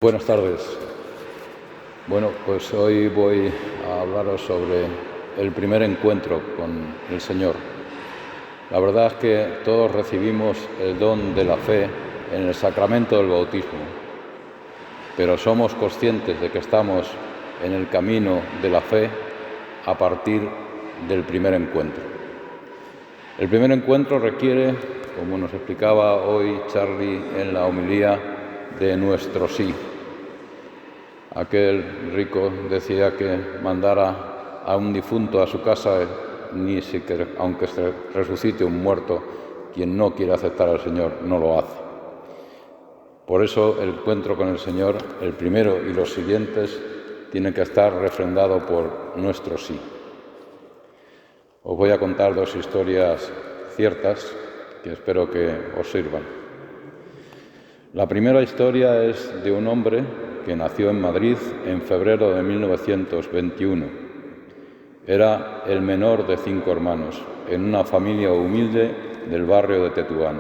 Buenas tardes. Bueno, pues hoy voy a hablaros sobre el primer encuentro con el Señor. La verdad es que todos recibimos el don de la fe en el sacramento del bautismo, pero somos conscientes de que estamos en el camino de la fe a partir del primer encuentro. El primer encuentro requiere, como nos explicaba hoy Charlie en la homilía, de nuestro sí. Aquel rico decía que mandara a un difunto a su casa, ni siquiera, aunque se resucite un muerto, quien no quiere aceptar al Señor no lo hace. Por eso el encuentro con el Señor, el primero y los siguientes, tiene que estar refrendado por nuestro sí. Os voy a contar dos historias ciertas que espero que os sirvan. La primera historia es de un hombre que nació en Madrid en febrero de 1921. Era el menor de 5 hermanos, en una familia humilde del barrio de Tetuán.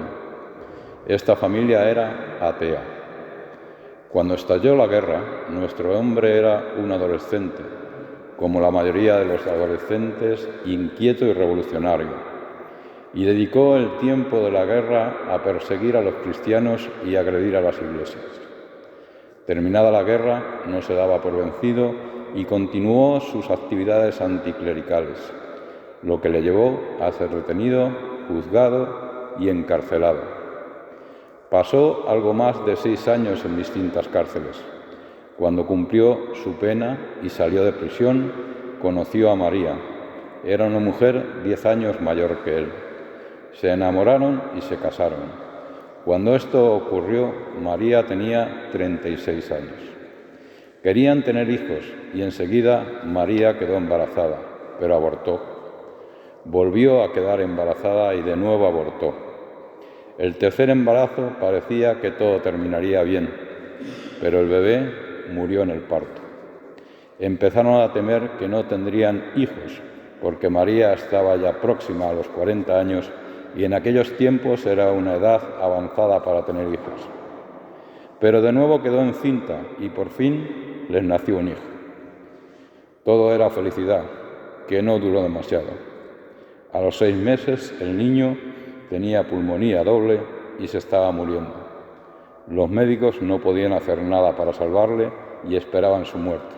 Esta familia era atea. Cuando estalló la guerra, nuestro hombre era un adolescente, como la mayoría de los adolescentes, inquieto y revolucionario, y dedicó el tiempo de la guerra a perseguir a los cristianos y agredir a las iglesias. Terminada la guerra, no se daba por vencido y continuó sus actividades anticlericales, lo que le llevó a ser retenido, juzgado y encarcelado. Pasó algo más de 6 años en distintas cárceles. Cuando cumplió su pena y salió de prisión, conoció a María. Era una mujer 10 años mayor que él. Se enamoraron y se casaron. Cuando esto ocurrió, María tenía 36 años. Querían tener hijos y enseguida María quedó embarazada, pero abortó. Volvió a quedar embarazada y de nuevo abortó. El tercer embarazo parecía que todo terminaría bien, pero el bebé murió en el parto. Empezaron a temer que no tendrían hijos, porque María estaba ya próxima a los 40 años y en aquellos tiempos era una edad avanzada para tener hijos. Pero de nuevo quedó encinta y por fin les nació un hijo. Todo era felicidad, que no duró demasiado. A los 6 meses el niño tenía pulmonía doble y se estaba muriendo. Los médicos no podían hacer nada para salvarle y esperaban su muerte.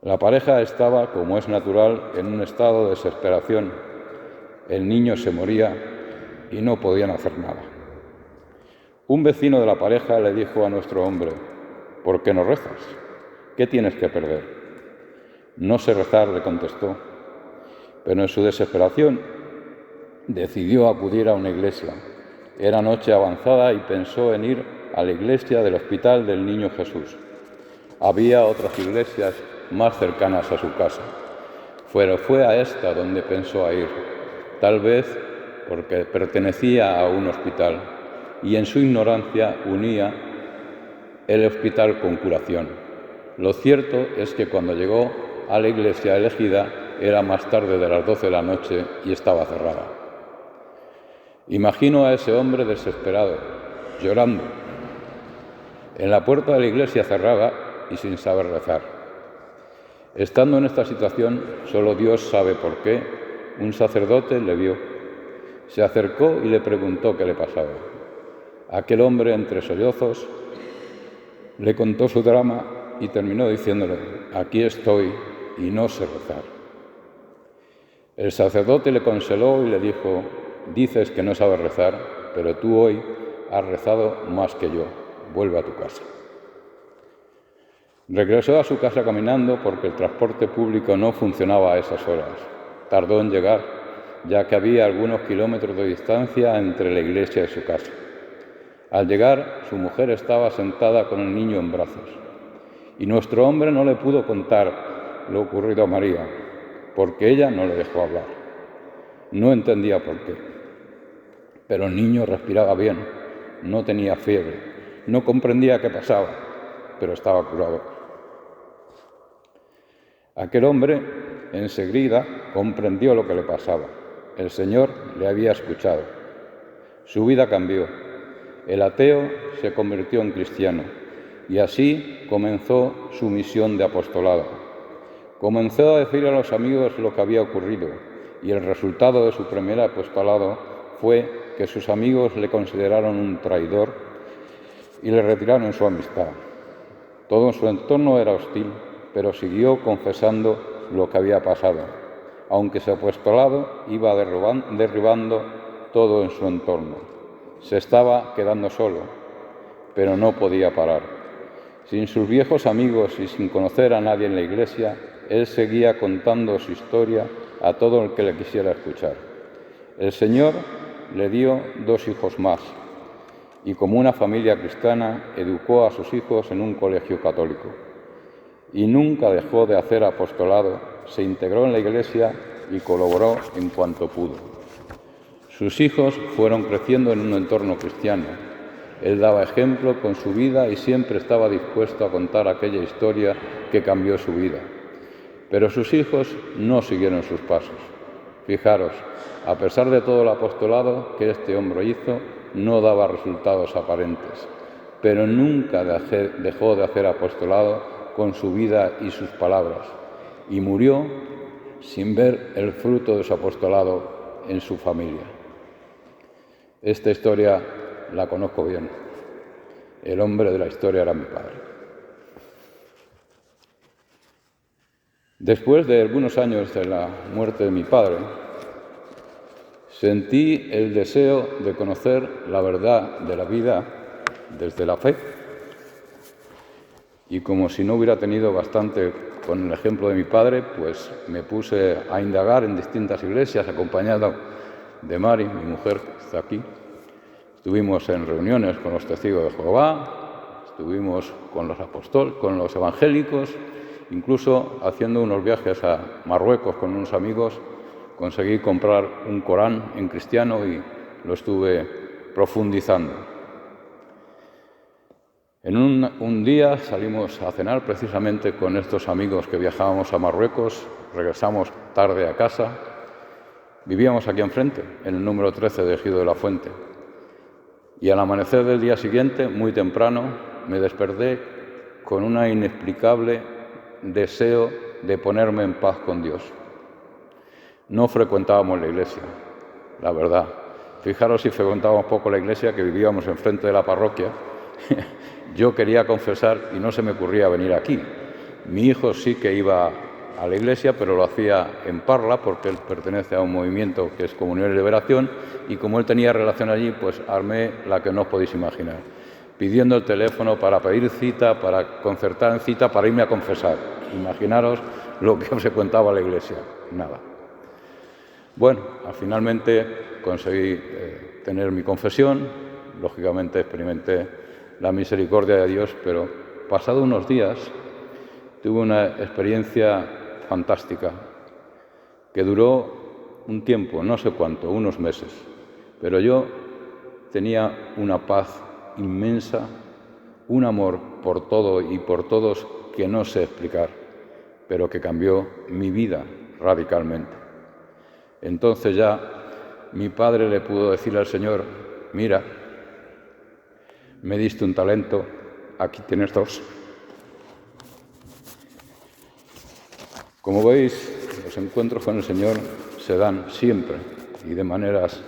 La pareja estaba, como es natural, en un estado de desesperación. El niño se moría y no podían hacer nada. Un vecino de la pareja le dijo a nuestro hombre: ¿por qué no rezas? ¿Qué tienes que perder? No sé rezar, le contestó, pero en su desesperación decidió acudir a una iglesia. Era noche avanzada y pensó en ir a la iglesia del Hospital del Niño Jesús. Había otras iglesias más cercanas a su casa, pero fue a esta donde pensó ir, tal vez porque pertenecía a un hospital y en su ignorancia unía el hospital con curación. Lo cierto es que cuando llegó a la iglesia elegida era más tarde de las 12 de la noche y estaba cerrada. Imagino a ese hombre desesperado, llorando, en la puerta de la iglesia cerrada y sin saber rezar. Estando en esta situación, solo Dios sabe por qué, un sacerdote le vio. Se acercó y le preguntó qué le pasaba. Aquel hombre, entre sollozos, le contó su drama y terminó diciéndole: aquí estoy y no sé rezar. El sacerdote le consoló y le dijo: dices que no sabes rezar, pero tú hoy has rezado más que yo. Vuelve a tu casa. Regresó a su casa caminando porque el transporte público no funcionaba a esas horas. Tardó en llegar, ya que había algunos kilómetros de distancia entre la iglesia y su casa. Al llegar, su mujer estaba sentada con el niño en brazos. Y nuestro hombre no le pudo contar lo ocurrido a María, porque ella no le dejó hablar. No entendía por qué. Pero el niño respiraba bien, no tenía fiebre, no comprendía qué pasaba, pero estaba curado. Aquel hombre enseguida comprendió lo que le pasaba. El Señor le había escuchado. Su vida cambió. El ateo se convirtió en cristiano y así comenzó su misión de apostolado. Comenzó a decir a los amigos lo que había ocurrido, y el resultado de su primer apostolado fue que sus amigos le consideraron un traidor y le retiraron su amistad. Todo su entorno era hostil, pero siguió confesando lo que había pasado, aunque su apostolado iba derribando todo en su entorno. Se estaba quedando solo, pero no podía parar. Sin sus viejos amigos y sin conocer a nadie en la iglesia, él seguía contando su historia a todo el que le quisiera escuchar. El Señor le dio 2 hijos más y, como una familia cristiana, educó a sus hijos en un colegio católico. Y nunca dejó de hacer apostolado, se integró en la iglesia y colaboró en cuanto pudo. Sus hijos fueron creciendo en un entorno cristiano. Él daba ejemplo con su vida y siempre estaba dispuesto a contar aquella historia que cambió su vida. Pero sus hijos no siguieron sus pasos. Fijaros, a pesar de todo el apostolado que este hombre hizo, no daba resultados aparentes, pero nunca dejó de hacer apostolado con su vida y sus palabras, y murió sin ver el fruto de su apostolado en su familia. Esta historia la conozco bien. El hombre de la historia era mi padre. Después de algunos años de la muerte de mi padre, sentí el deseo de conocer la verdad de la vida desde la fe. Y como si no hubiera tenido bastante con el ejemplo de mi padre, pues me puse a indagar en distintas iglesias, acompañado de Mari, mi mujer, que está aquí. Estuvimos en reuniones con los testigos de Jehová, estuvimos con los apóstoles, con los evangélicos, incluso haciendo unos viajes a Marruecos con unos amigos. Conseguí comprar un Corán en cristiano y lo estuve profundizando. En un día salimos a cenar precisamente con estos amigos que viajábamos a Marruecos, regresamos tarde a casa, vivíamos aquí enfrente, en el número 13 de Ejido de la Fuente, y al amanecer del día siguiente, muy temprano, me desperté con un inexplicable deseo de ponerme en paz con Dios. No frecuentábamos la iglesia, la verdad. Fijaros si frecuentábamos poco la iglesia, que vivíamos enfrente de la parroquia. Yo quería confesar y no se me ocurría venir aquí. Mi hijo sí que iba a la iglesia, pero lo hacía en Parla, porque él pertenece a un movimiento que es Comunión y Liberación, y como él tenía relación allí, pues armé la que no os podéis imaginar, pidiendo el teléfono para pedir cita, para concertar en cita, para irme a confesar. Imaginaros lo que se contaba a la iglesia. Nada. Bueno, finalmente conseguí tener mi confesión, lógicamente experimenté la misericordia de Dios, pero pasado unos días tuve una experiencia fantástica que duró un tiempo, no sé cuánto, unos meses, pero yo tenía una paz inmensa, un amor por todo y por todos que no sé explicar, pero que cambió mi vida radicalmente. Entonces ya mi padre le pudo decir al Señor: mira, me diste un talento, aquí tienes 2. Como veis, los encuentros con el Señor se dan siempre y de maneras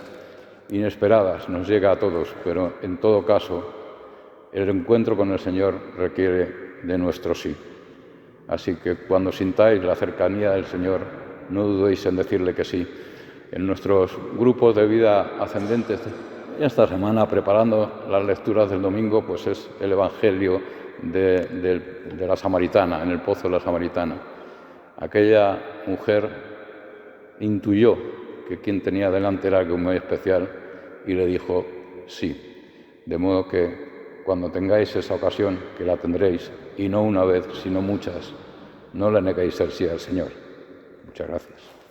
inesperadas, nos llega a todos, pero en todo caso, el encuentro con el Señor requiere de nuestro sí. Así que cuando sintáis la cercanía del Señor, no dudéis en decirle que sí. En nuestros grupos de vida ascendentes, esta semana preparando las lecturas del domingo, pues es el Evangelio de la Samaritana, en el pozo de la Samaritana. Aquella mujer intuyó que quien tenía delante era algo muy especial y le dijo sí. De modo que cuando tengáis esa ocasión, que la tendréis, y no una vez, sino muchas, no le neguéis el sí al Señor. Muchas gracias.